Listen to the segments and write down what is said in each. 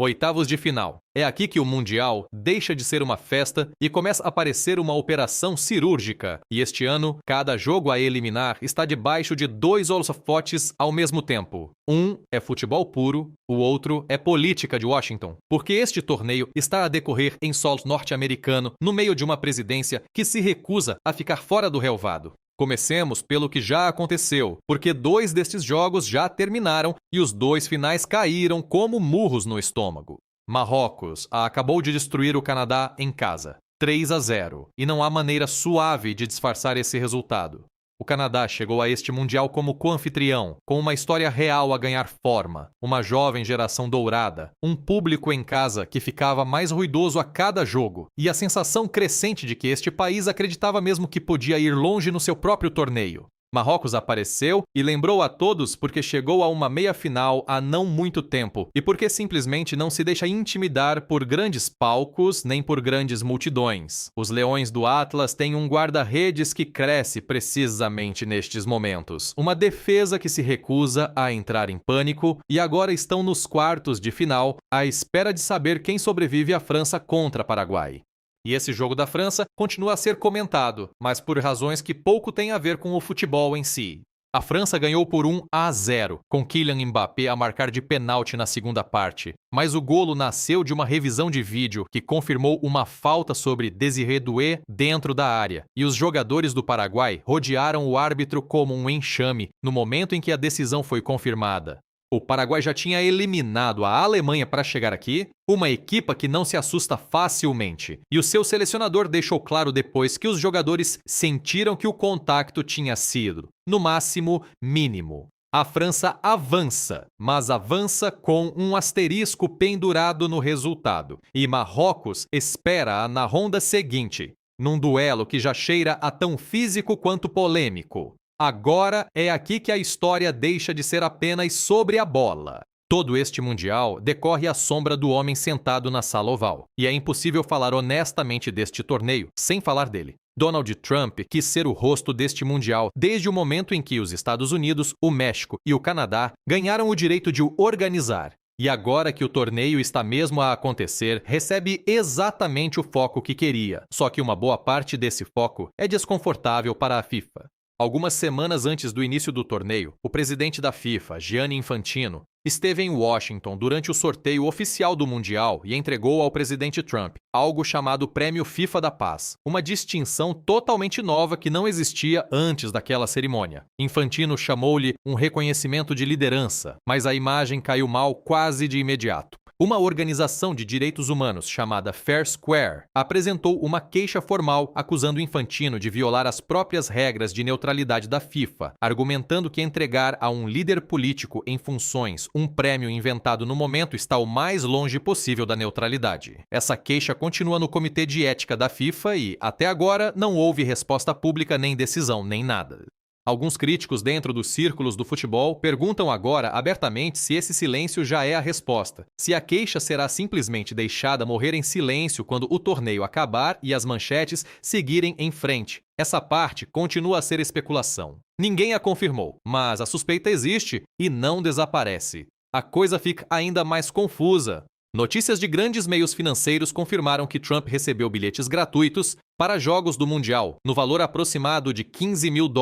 Oitavos de final. É aqui que o Mundial deixa de ser uma festa e começa a parecer uma operação cirúrgica. E este ano, cada jogo a eliminar está debaixo de dois holofotes ao mesmo tempo. Um é futebol puro, o outro é política de Washington. Porque este torneio está a decorrer em solo norte-americano, no meio de uma presidência que se recusa a ficar fora do relvado. Comecemos pelo que já aconteceu, porque 2 destes jogos já terminaram e os 2 finais caíram como murros no estômago. Marrocos acabou de destruir o Canadá em casa, 3-0, e não há maneira suave de disfarçar esse resultado. O Canadá chegou a este Mundial como co-anfitrião, com uma história real a ganhar forma, uma jovem geração dourada, um público em casa que ficava mais ruidoso a cada jogo, e a sensação crescente de que este país acreditava mesmo que podia ir longe no seu próprio torneio. Marrocos apareceu e lembrou a todos porque chegou a uma meia-final há não muito tempo e porque simplesmente não se deixa intimidar por grandes palcos nem por grandes multidões. Os Leões do Atlas têm um guarda-redes que cresce precisamente nestes momentos. Uma defesa que se recusa a entrar em pânico e agora estão nos quartos de final à espera de saber quem sobrevive à França contra Paraguai. E esse jogo da França continua a ser comentado, mas por razões que pouco têm a ver com o futebol em si. A França ganhou por 1-0, com Kylian Mbappé a marcar de pênalti na segunda parte. Mas o golo nasceu de uma revisão de vídeo que confirmou uma falta sobre Désiré Doué dentro da área. E os jogadores do Paraguai rodearam o árbitro como um enxame no momento em que a decisão foi confirmada. O Paraguai já tinha eliminado a Alemanha para chegar aqui, uma equipa que não se assusta facilmente. E o seu selecionador deixou claro depois que os jogadores sentiram que o contacto tinha sido, no máximo, mínimo. A França avança, mas avança com um asterisco pendurado no resultado. E Marrocos espera na ronda seguinte, num duelo que já cheira a tão físico quanto polêmico. Agora é aqui que a história deixa de ser apenas sobre a bola. Todo este Mundial decorre à sombra do homem sentado na sala oval. E é impossível falar honestamente deste torneio sem falar dele. Donald Trump quis ser o rosto deste Mundial desde o momento em que os Estados Unidos, o México e o Canadá ganharam o direito de o organizar. E agora que o torneio está mesmo a acontecer, recebe exatamente o foco que queria. Só que uma boa parte desse foco é desconfortável para a FIFA. Algumas semanas antes do início do torneio, o presidente da FIFA, Gianni Infantino, esteve em Washington durante o sorteio oficial do Mundial e entregou ao presidente Trump algo chamado Prêmio FIFA da Paz, uma distinção totalmente nova que não existia antes daquela cerimônia. Infantino chamou-lhe um reconhecimento de liderança, mas a imagem caiu mal quase de imediato. Uma organização de direitos humanos chamada Fair Square apresentou uma queixa formal acusando Infantino de violar as próprias regras de neutralidade da FIFA, argumentando que entregar a um líder político em funções um prêmio inventado no momento está o mais longe possível da neutralidade. Essa queixa continua no Comitê de Ética da FIFA e, até agora, não houve resposta pública, nem decisão, nem nada. Alguns críticos dentro dos círculos do futebol perguntam agora abertamente se esse silêncio já é a resposta. Se a queixa será simplesmente deixada morrer em silêncio quando o torneio acabar e as manchetes seguirem em frente. Essa parte continua a ser especulação. Ninguém a confirmou, mas a suspeita existe e não desaparece. A coisa fica ainda mais confusa. Notícias de grandes meios financeiros confirmaram que Trump recebeu bilhetes gratuitos para jogos do Mundial, no valor aproximado de $15 mil,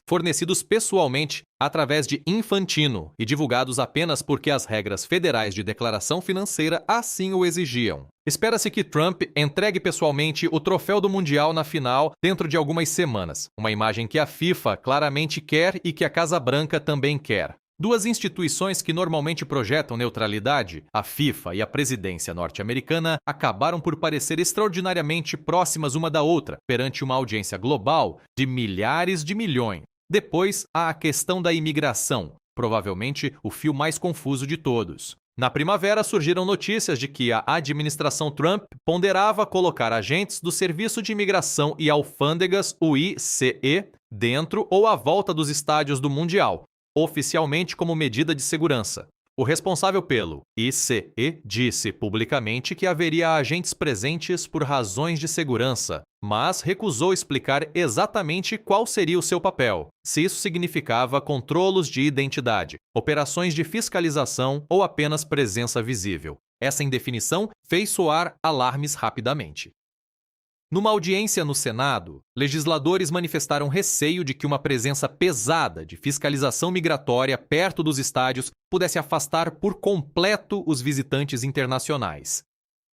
fornecidos pessoalmente através de Infantino e divulgados apenas porque as regras federais de declaração financeira assim o exigiam. Espera-se que Trump entregue pessoalmente o troféu do Mundial na final dentro de algumas semanas, uma imagem que a FIFA claramente quer e que a Casa Branca também quer. Duas instituições que normalmente projetam neutralidade, a FIFA e a presidência norte-americana, acabaram por parecer extraordinariamente próximas uma da outra, perante uma audiência global de milhares de milhões. Depois, há a questão da imigração, provavelmente o fio mais confuso de todos. Na primavera, surgiram notícias de que a administração Trump ponderava colocar agentes do Serviço de Imigração e Alfândegas, o ICE, dentro ou à volta dos estádios do Mundial, oficialmente como medida de segurança. O responsável pelo ICE disse publicamente que haveria agentes presentes por razões de segurança, mas recusou explicar exatamente qual seria o seu papel, se isso significava controlos de identidade, operações de fiscalização ou apenas presença visível. Essa indefinição fez soar alarmes rapidamente. Numa audiência no Senado, legisladores manifestaram receio de que uma presença pesada de fiscalização migratória perto dos estádios pudesse afastar por completo os visitantes internacionais.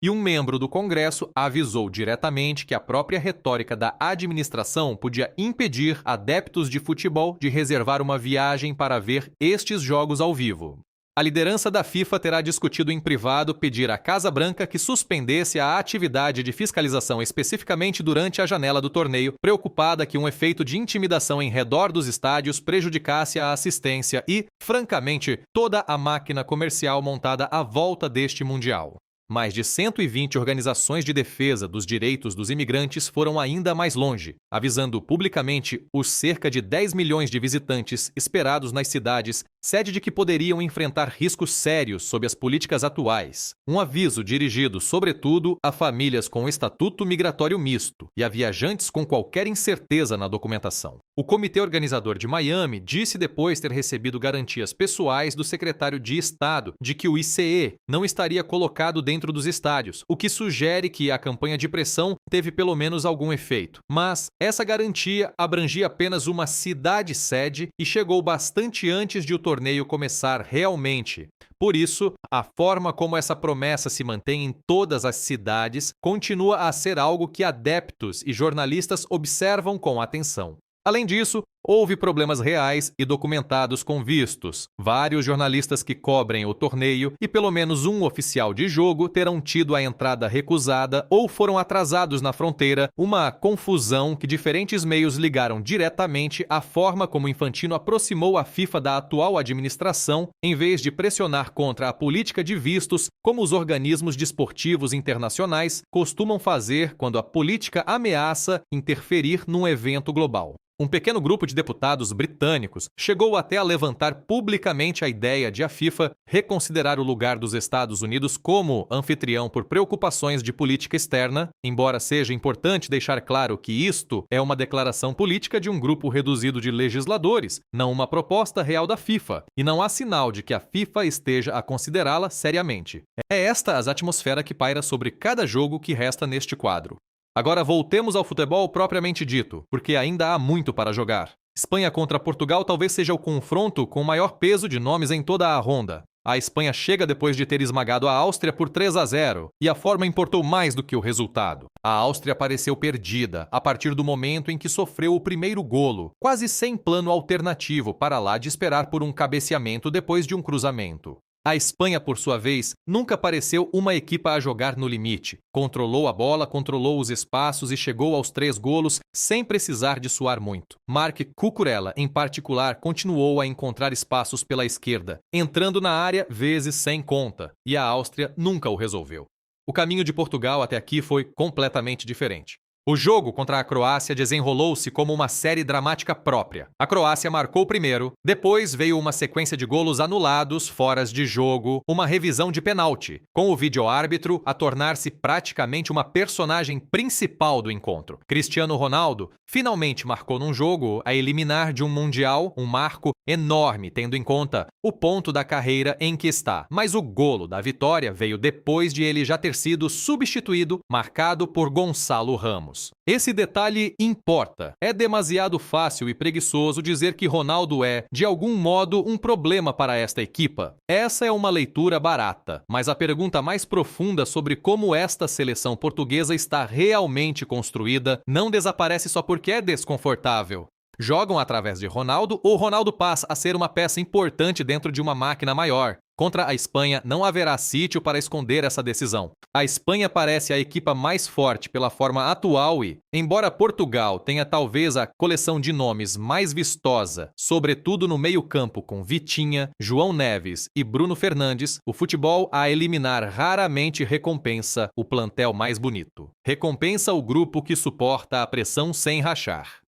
E um membro do Congresso avisou diretamente que a própria retórica da administração podia impedir adeptos de futebol de reservar uma viagem para ver estes jogos ao vivo. A liderança da FIFA terá discutido em privado pedir à Casa Branca que suspendesse a atividade de fiscalização especificamente durante a janela do torneio, preocupada que um efeito de intimidação em redor dos estádios prejudicasse a assistência e, francamente, toda a máquina comercial montada à volta deste Mundial. Mais de 120 organizações de defesa dos direitos dos imigrantes foram ainda mais longe, avisando publicamente os cerca de 10 milhões de visitantes esperados nas cidades, sede de que poderiam enfrentar riscos sérios sob as políticas atuais. Um aviso dirigido, sobretudo, a famílias com estatuto migratório misto e a viajantes com qualquer incerteza na documentação. O comitê organizador de Miami disse depois ter recebido garantias pessoais do secretário de Estado de que o ICE não estaria colocado dentro dos estádios, o que sugere que a campanha de pressão teve pelo menos algum efeito. Mas essa garantia abrangia apenas uma cidade-sede e chegou bastante antes de o torneio começar realmente. Por isso, a forma como essa promessa se mantém em todas as cidades continua a ser algo que adeptos e jornalistas observam com atenção. Além disso, houve problemas reais e documentados com vistos. Vários jornalistas que cobrem o torneio e pelo menos um oficial de jogo terão tido a entrada recusada ou foram atrasados na fronteira, uma confusão que diferentes meios ligaram diretamente à forma como Infantino aproximou a FIFA da atual administração, em vez de pressionar contra a política de vistos, como os organismos desportivos internacionais costumam fazer quando a política ameaça interferir num evento global. Um pequeno grupo de deputados britânicos chegou até a levantar publicamente a ideia de a FIFA reconsiderar o lugar dos Estados Unidos como anfitrião por preocupações de política externa, embora seja importante deixar claro que isto é uma declaração política de um grupo reduzido de legisladores, não uma proposta real da FIFA, e não há sinal de que a FIFA esteja a considerá-la seriamente. É esta a atmosfera que paira sobre cada jogo que resta neste quadro. Agora voltemos ao futebol propriamente dito, porque ainda há muito para jogar. Espanha contra Portugal talvez seja o confronto com o maior peso de nomes em toda a ronda. A Espanha chega depois de ter esmagado a Áustria por 3-0, e a forma importou mais do que o resultado. A Áustria pareceu perdida a partir do momento em que sofreu o primeiro golo, quase sem plano alternativo para lá de esperar por um cabeceamento depois de um cruzamento. A Espanha, por sua vez, nunca pareceu uma equipa a jogar no limite. Controlou a bola, controlou os espaços e chegou aos 3 golos sem precisar de suar muito. Marc Cucurella, em particular, continuou a encontrar espaços pela esquerda, entrando na área vezes sem conta, e a Áustria nunca o resolveu. O caminho de Portugal até aqui foi completamente diferente. O jogo contra a Croácia desenrolou-se como uma série dramática própria. A Croácia marcou primeiro, depois veio uma sequência de golos anulados, foras de jogo, uma revisão de pênalti, com o vídeo-árbitro a tornar-se praticamente uma personagem principal do encontro. Cristiano Ronaldo finalmente marcou num jogo a eliminar de um Mundial, um marco enorme, tendo em conta o ponto da carreira em que está. Mas o golo da vitória veio depois de ele já ter sido substituído, marcado por Gonçalo Ramos. Esse detalhe importa. É demasiado fácil e preguiçoso dizer que Ronaldo é, de algum modo, um problema para esta equipa. Essa é uma leitura barata, mas a pergunta mais profunda sobre como esta seleção portuguesa está realmente construída não desaparece só porque é desconfortável. Jogam através de Ronaldo ou Ronaldo passa a ser uma peça importante dentro de uma máquina maior? Contra a Espanha, não haverá sítio para esconder essa decisão. A Espanha parece a equipa mais forte pela forma atual e, embora Portugal tenha talvez a coleção de nomes mais vistosa, sobretudo no meio-campo com Vitinha, João Neves e Bruno Fernandes, o futebol a eliminar raramente recompensa o plantel mais bonito. Recompensa o grupo que suporta a pressão sem rachar.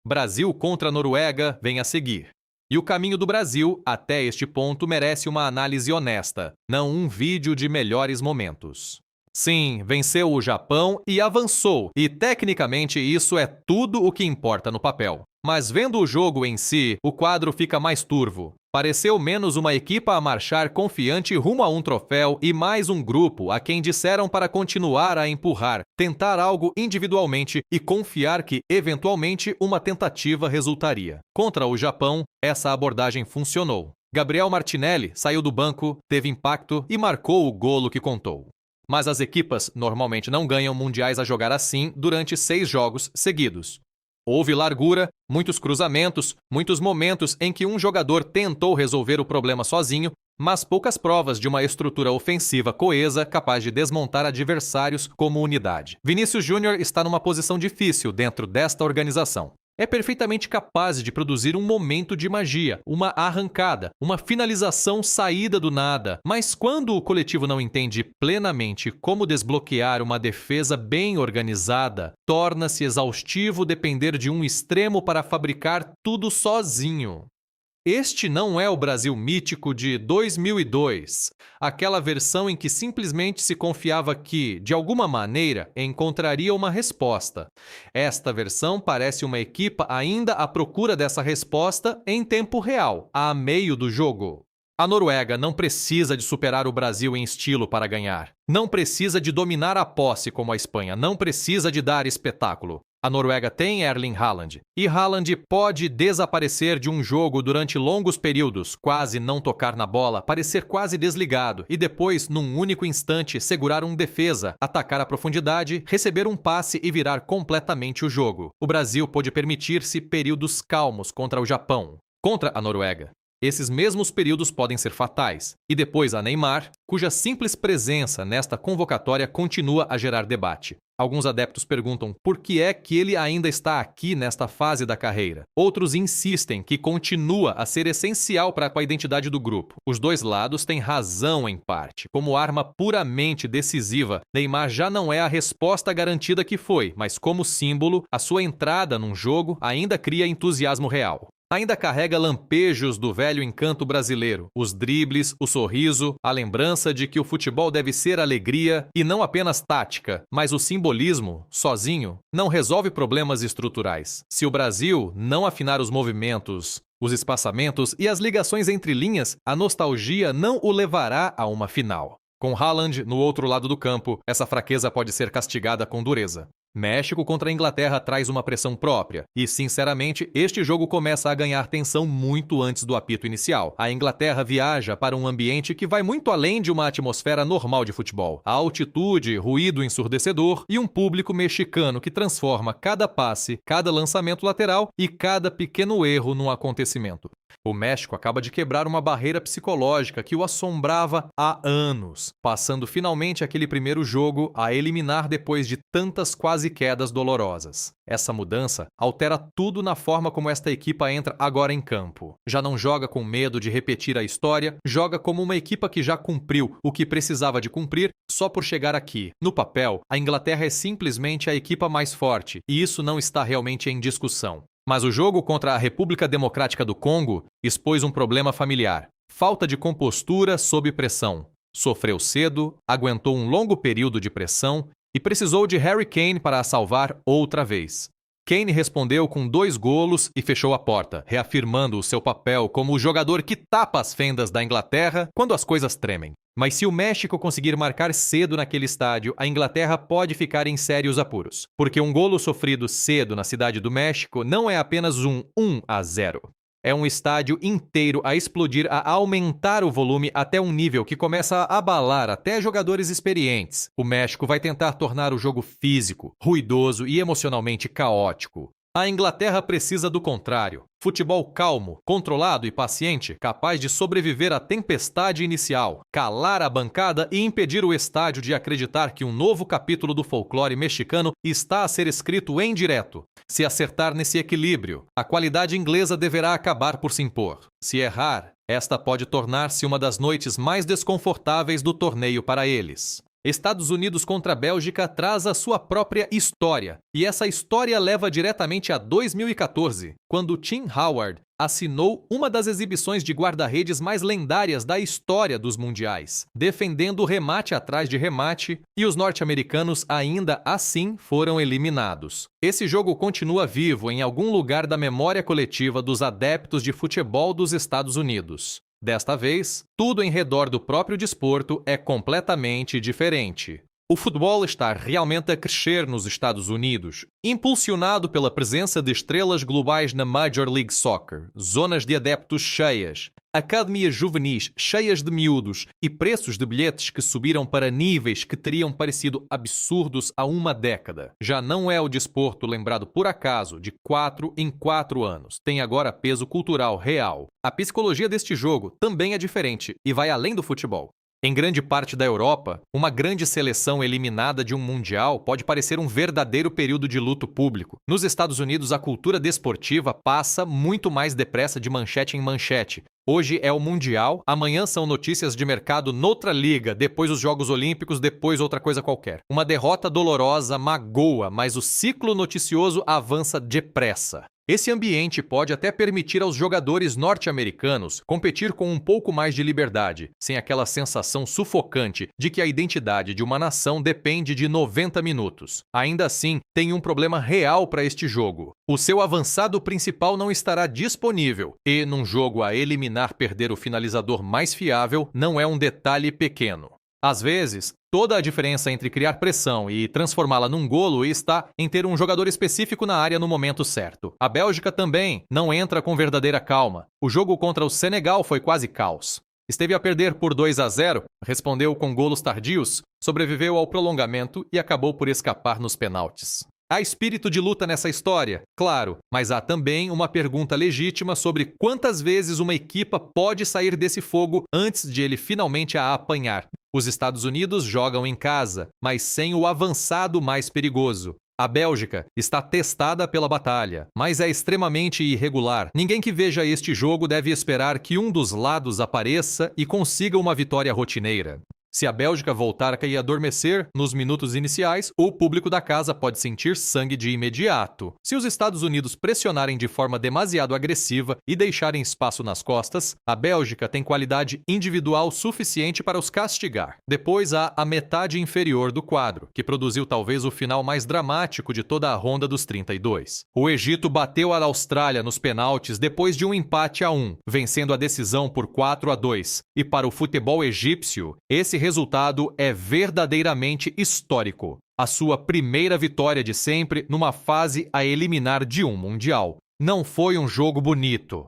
Brasil contra Noruega vem a seguir. E o caminho do Brasil, até este ponto, merece uma análise honesta, não um vídeo de melhores momentos. Sim, venceu o Japão e avançou, e tecnicamente isso é tudo o que importa no papel. Mas vendo o jogo em si, o quadro fica mais turvo. Pareceu menos uma equipa a marchar confiante rumo a um troféu e mais um grupo a quem disseram para continuar a empurrar, tentar algo individualmente e confiar que, eventualmente, uma tentativa resultaria. Contra o Japão, essa abordagem funcionou. Gabriel Martinelli saiu do banco, teve impacto e marcou o golo que contou. Mas as equipas normalmente não ganham mundiais a jogar assim durante 6 jogos seguidos. Houve largura, muitos cruzamentos, muitos momentos em que um jogador tentou resolver o problema sozinho, mas poucas provas de uma estrutura ofensiva coesa capaz de desmontar adversários como unidade. Vinícius Júnior está numa posição difícil dentro desta organização. É perfeitamente capaz de produzir um momento de magia, uma arrancada, uma finalização saída do nada. Mas quando o coletivo não entende plenamente como desbloquear uma defesa bem organizada, torna-se exaustivo depender de um extremo para fabricar tudo sozinho. Este não é o Brasil mítico de 2002, aquela versão em que simplesmente se confiava que, de alguma maneira, encontraria uma resposta. Esta versão parece uma equipa ainda à procura dessa resposta em tempo real, a meio do jogo. A Noruega não precisa de superar o Brasil em estilo para ganhar. Não precisa de dominar a posse como a Espanha, não precisa de dar espetáculo. A Noruega tem Erling Haaland, e Haaland pode desaparecer de um jogo durante longos períodos, quase não tocar na bola, parecer quase desligado, e depois, num único instante, segurar um defesa, atacar a profundidade, receber um passe e virar completamente o jogo. O Brasil pôde permitir-se períodos calmos contra o Japão, contra a Noruega. Esses mesmos períodos podem ser fatais. E depois a Neymar, cuja simples presença nesta convocatória continua a gerar debate. Alguns adeptos perguntam por que é que ele ainda está aqui nesta fase da carreira. Outros insistem que continua a ser essencial para a identidade do grupo. Os dois lados têm razão em parte. Como arma puramente decisiva, Neymar já não é a resposta garantida que foi, mas como símbolo, a sua entrada num jogo ainda cria entusiasmo real. Ainda carrega lampejos do velho encanto brasileiro, os dribles, o sorriso, a lembrança de que o futebol deve ser alegria e não apenas tática, mas o simbolismo, sozinho, não resolve problemas estruturais. Se o Brasil não afinar os movimentos, os espaçamentos e as ligações entre linhas, a nostalgia não o levará a uma final. Com Haaland no outro lado do campo, essa fraqueza pode ser castigada com dureza. México contra a Inglaterra traz uma pressão própria e, sinceramente, este jogo começa a ganhar tensão muito antes do apito inicial. A Inglaterra viaja para um ambiente que vai muito além de uma atmosfera normal de futebol. A altitude, ruído ensurdecedor e um público mexicano que transforma cada passe, cada lançamento lateral e cada pequeno erro num acontecimento. O México acaba de quebrar uma barreira psicológica que o assombrava há anos, passando finalmente aquele primeiro jogo a eliminar depois de tantas quase quedas dolorosas. Essa mudança altera tudo na forma como esta equipa entra agora em campo. Já não joga com medo de repetir a história, joga como uma equipa que já cumpriu o que precisava de cumprir só por chegar aqui. No papel, a Inglaterra é simplesmente a equipa mais forte, e isso não está realmente em discussão. Mas o jogo contra a República Democrática do Congo expôs um problema familiar. Falta de compostura sob pressão. Sofreu cedo, aguentou um longo período de pressão e precisou de Harry Kane para a salvar outra vez. Kane respondeu com 2 golos e fechou a porta, reafirmando o seu papel como o jogador que tapa as fendas da Inglaterra quando as coisas tremem. Mas se o México conseguir marcar cedo naquele estádio, a Inglaterra pode ficar em sérios apuros. Porque um golo sofrido cedo na cidade do México não é apenas um 1-0. É um estádio inteiro a explodir, a aumentar o volume até um nível que começa a abalar até jogadores experientes. O México vai tentar tornar o jogo físico, ruidoso e emocionalmente caótico. A Inglaterra precisa do contrário. Futebol calmo, controlado e paciente, capaz de sobreviver à tempestade inicial, calar a bancada e impedir o estádio de acreditar que um novo capítulo do folclore mexicano está a ser escrito em direto. Se acertar nesse equilíbrio, a qualidade inglesa deverá acabar por se impor. Se errar, esta pode tornar-se uma das noites mais desconfortáveis do torneio para eles. Estados Unidos contra a Bélgica traz a sua própria história, e essa história leva diretamente a 2014, quando Tim Howard assinou uma das exibições de guarda-redes mais lendárias da história dos mundiais, defendendo remate atrás de remate, e os norte-americanos ainda assim foram eliminados. Esse jogo continua vivo em algum lugar da memória coletiva dos adeptos de futebol dos Estados Unidos. Desta vez, tudo em redor do próprio desporto é completamente diferente. O futebol está realmente a crescer nos Estados Unidos, impulsionado pela presença de estrelas globais na Major League Soccer, zonas de adeptos cheias, academias juvenis cheias de miúdos e preços de bilhetes que subiram para níveis que teriam parecido absurdos há uma década. Já não é o desporto lembrado por acaso de 4 em 4 anos. Tem agora peso cultural real. A psicologia deste jogo também é diferente e vai além do futebol. Em grande parte da Europa, uma grande seleção eliminada de um mundial pode parecer um verdadeiro período de luto público. Nos Estados Unidos, a cultura desportiva passa muito mais depressa de manchete em manchete. Hoje é o Mundial, amanhã são notícias de mercado noutra liga, depois os Jogos Olímpicos, depois outra coisa qualquer. Uma derrota dolorosa magoa, mas o ciclo noticioso avança depressa. Esse ambiente pode até permitir aos jogadores norte-americanos competir com um pouco mais de liberdade, sem aquela sensação sufocante de que a identidade de uma nação depende de 90 minutos. Ainda assim, tem um problema real para este jogo. O seu avançado principal não estará disponível, e num jogo a eliminar perder o finalizador mais fiável não é um detalhe pequeno. Às vezes, toda a diferença entre criar pressão e transformá-la num golo está em ter um jogador específico na área no momento certo. A Bélgica também não entra com verdadeira calma. O jogo contra o Senegal foi quase caos. Esteve a perder por 2-0, respondeu com golos tardios, sobreviveu ao prolongamento e acabou por escapar nos penaltis. Há espírito de luta nessa história, claro, mas há também uma pergunta legítima sobre quantas vezes uma equipa pode sair desse fogo antes de ele finalmente a apanhar. Os Estados Unidos jogam em casa, mas sem o avançado mais perigoso. A Bélgica está testada pela batalha, mas é extremamente irregular. Ninguém que veja este jogo deve esperar que um dos lados apareça e consiga uma vitória rotineira. Se a Bélgica voltar a cair adormecer nos minutos iniciais, o público da casa pode sentir sangue de imediato. Se os Estados Unidos pressionarem de forma demasiado agressiva e deixarem espaço nas costas, a Bélgica tem qualidade individual suficiente para os castigar. Depois há a metade inferior do quadro, que produziu talvez o final mais dramático de toda a ronda dos 32. O Egito bateu a Austrália nos penaltis depois de um empate a 1, vencendo a decisão por 4-2. E para o futebol egípcio, esse resultado é verdadeiramente histórico. A sua primeira vitória de sempre numa fase a eliminar de um mundial. Não foi um jogo bonito.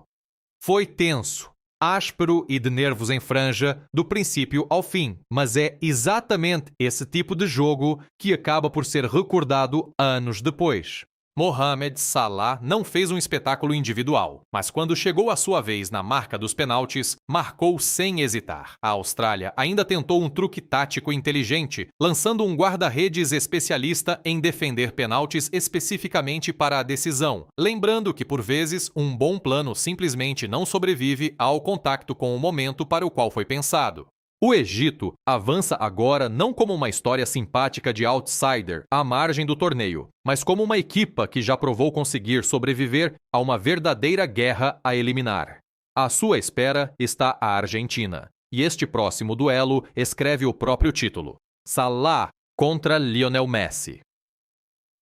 Foi tenso, áspero e de nervos em franja do princípio ao fim, mas é exatamente esse tipo de jogo que acaba por ser recordado anos depois. Mohamed Salah não fez um espetáculo individual, mas quando chegou a sua vez na marca dos penaltis, marcou sem hesitar. A Austrália ainda tentou um truque tático inteligente, lançando um guarda-redes especialista em defender penaltis especificamente para a decisão, lembrando que, por vezes, um bom plano simplesmente não sobrevive ao contacto com o momento para o qual foi pensado. O Egito avança agora não como uma história simpática de outsider à margem do torneio, mas como uma equipa que já provou conseguir sobreviver a uma verdadeira guerra a eliminar. À sua espera está a Argentina, e este próximo duelo escreve o próprio título: Salah contra Lionel Messi.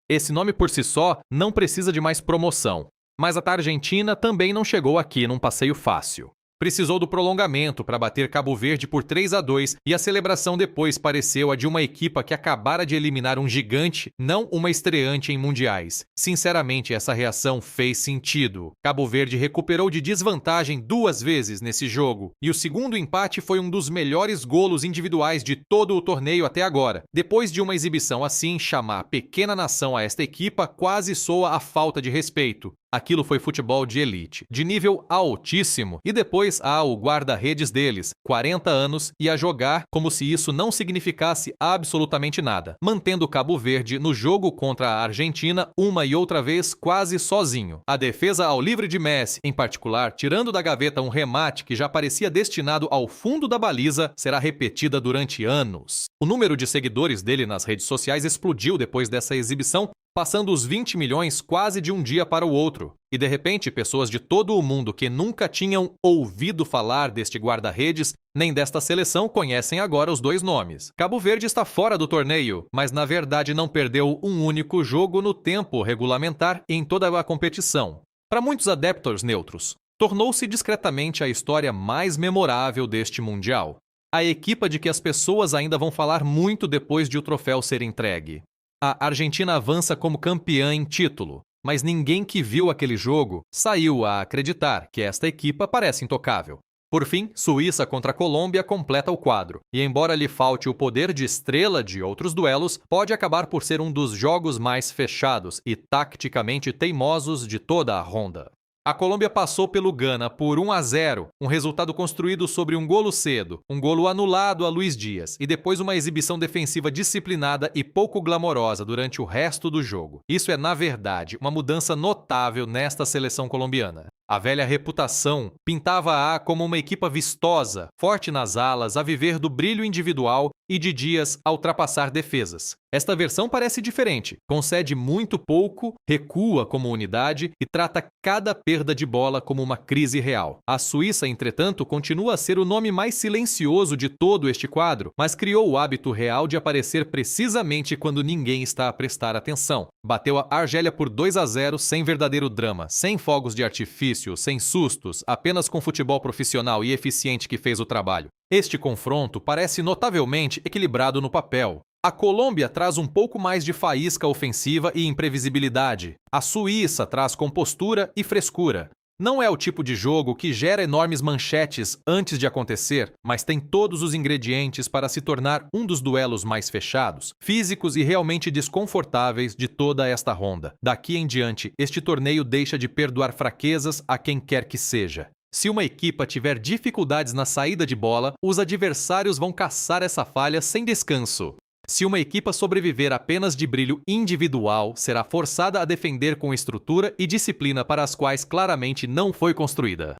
Esse nome por si só não precisa de mais promoção, mas a Argentina também não chegou aqui num passeio fácil. Precisou do prolongamento para bater Cabo Verde por 3-2 e a celebração depois pareceu a de uma equipa que acabara de eliminar um gigante, não uma estreante em mundiais. Sinceramente, essa reação fez sentido. Cabo Verde recuperou de desvantagem 2 vezes nesse jogo, e o segundo empate foi um dos melhores golos individuais de todo o torneio até agora. Depois de uma exibição assim, chamar pequena nação a esta equipa quase soa a falta de respeito. Aquilo foi futebol de elite, de nível altíssimo, e depois há o guarda-redes deles, 40 anos, e a jogar como se isso não significasse absolutamente nada, mantendo Cabo Verde no jogo contra a Argentina uma e outra vez quase sozinho. A defesa ao livre de Messi, em particular, tirando da gaveta um remate que já parecia destinado ao fundo da baliza, será repetida durante anos. O número de seguidores dele nas redes sociais explodiu depois dessa exibição, passando os 20 milhões quase de um dia para o outro. E de repente, pessoas de todo o mundo que nunca tinham ouvido falar deste guarda-redes nem desta seleção conhecem agora os dois nomes. Cabo Verde está fora do torneio, mas na verdade não perdeu um único jogo no tempo regulamentar em toda a competição. Para muitos adeptos neutros, tornou-se discretamente a história mais memorável deste Mundial. A equipa de que as pessoas ainda vão falar muito depois de o troféu ser entregue. A Argentina avança como campeã em título, mas ninguém que viu aquele jogo saiu a acreditar que esta equipa parece intocável. Por fim, Suíça contra Colômbia completa o quadro, e embora lhe falte o poder de estrela de outros duelos, pode acabar por ser um dos jogos mais fechados e taticamente teimosos de toda a ronda. A Colômbia passou pelo Gana por 1-0, um resultado construído sobre um golo cedo, um golo anulado a Luiz Dias e depois uma exibição defensiva disciplinada e pouco glamourosa durante o resto do jogo. Isso é, na verdade, uma mudança notável nesta seleção colombiana. A velha reputação pintava-a como uma equipa vistosa, forte nas alas, a viver do brilho individual e de Dias a ultrapassar defesas. Esta versão parece diferente, concede muito pouco, recua como unidade e trata cada perda de bola como uma crise real. A Suíça, entretanto, continua a ser o nome mais silencioso de todo este quadro, mas criou o hábito real de aparecer precisamente quando ninguém está a prestar atenção. Bateu a Argélia por 2-0 sem verdadeiro drama, sem fogos de artifício, sem sustos, apenas com futebol profissional e eficiente que fez o trabalho. Este confronto parece notavelmente equilibrado no papel. A Colômbia traz um pouco mais de faísca ofensiva e imprevisibilidade. A Suíça traz compostura e frescura. Não é o tipo de jogo que gera enormes manchetes antes de acontecer, mas tem todos os ingredientes para se tornar um dos duelos mais fechados, físicos e realmente desconfortáveis de toda esta ronda. Daqui em diante, este torneio deixa de perdoar fraquezas a quem quer que seja. Se uma equipa tiver dificuldades na saída de bola, os adversários vão caçar essa falha sem descanso. Se uma equipa sobreviver apenas de brilho individual, será forçada a defender com estrutura e disciplina para as quais claramente não foi construída.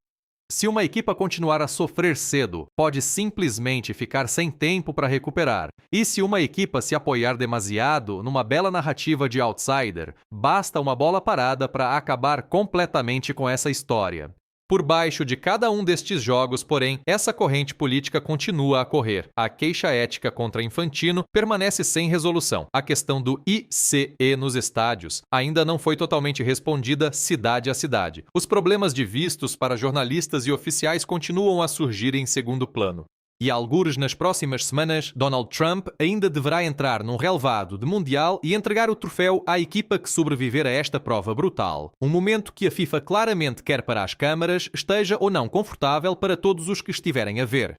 Se uma equipa continuar a sofrer cedo, pode simplesmente ficar sem tempo para recuperar. E se uma equipa se apoiar demasiado numa bela narrativa de outsider, basta uma bola parada para acabar completamente com essa história. Por baixo de cada um destes jogos, porém, essa corrente política continua a correr. A queixa ética contra Infantino permanece sem resolução. A questão do ICE nos estádios ainda não foi totalmente respondida cidade a cidade. Os problemas de vistos para jornalistas e oficiais continuam a surgir em segundo plano. E algures nas próximas semanas, Donald Trump ainda deverá entrar num relevado de Mundial e entregar o troféu à equipa que sobreviver a esta prova brutal. Um momento que a FIFA claramente quer para as câmaras, esteja ou não confortável para todos os que estiverem a ver.